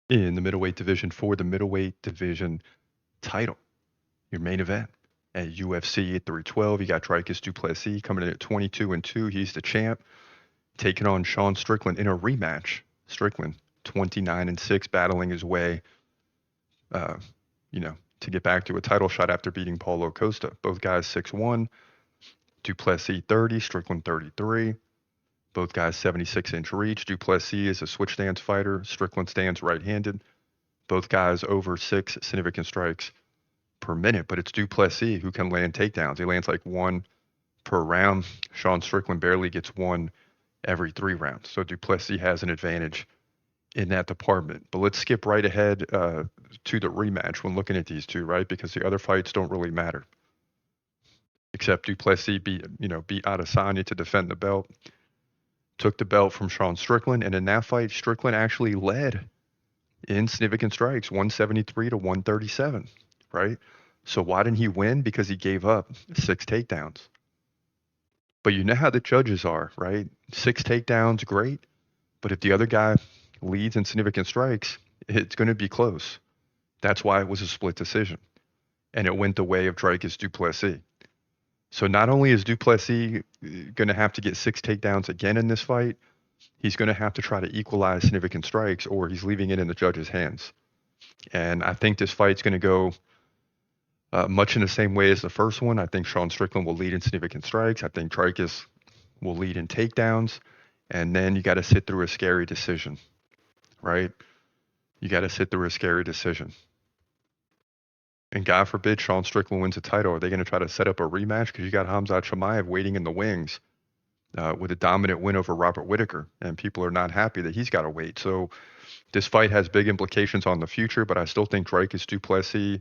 In the middleweight division for the middleweight division title, your main event at UFC at 312. You got Dricus Du Plessis coming in at 22-2. He's the champ, taking on Sean Strickland in a rematch. Strickland 29-6, battling his way, uh, to get back to a title shot after beating Paulo Costa. Both guys 6'1", Du Plessis 30, Strickland 33. Both guys 76-inch reach. Du Plessis is a switch stance fighter. Strickland stands right-handed. Both guys over 6 significant strikes per minute, but it's Du Plessis who can land takedowns. He lands like one per round. Sean Strickland barely gets one every 3 rounds. So Du Plessis has an advantage in that department. But let's skip right ahead to the rematch when looking at these two, right? Because the other fights don't really matter. Except Du Plessis beat Adesanya to defend the belt, took the belt from Sean Strickland, and in that fight, Strickland actually led in significant strikes, 173 to 137, right? So why didn't he win? Because he gave up 6 takedowns. But you know how the judges are, right? 6 takedowns, great. But if the other guy leads in significant strikes, it's going to be close. That's why it was a split decision. And it went the way of Dricus Du Plessis. So not only is Du Plessis going to have to get 6 takedowns again in this fight, he's going to have to try to equalize significant strikes, or he's leaving it in the judges' hands. And I think this fight's going to go much in the same way as the first one. I think Sean Strickland will lead in significant strikes. I think Dricus will lead in takedowns. And then you got to sit through a scary decision, right? You got to sit through a scary decision. And God forbid Sean Strickland wins a title. Are they going to try to set up a rematch? Because you got Khamzat Chimaev waiting in the wings with a dominant win over Robert Whittaker. And people are not happy that he's got to wait. So this fight has big implications on the future, but I still think Dricus Du Plessis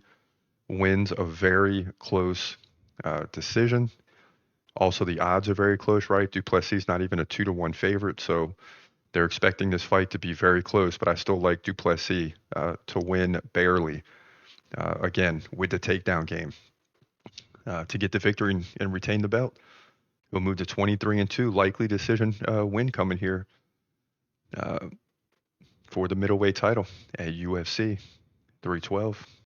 wins a very close decision. Also, the odds are very close, right? Du Plessis not even a 2-1 favorite, so they're expecting this fight to be very close. But I still like Du Plessis to win barely. Again, with the takedown game to get the victory and retain the belt. He'll move to 23-2, likely decision win coming here for the middleweight title at UFC 312.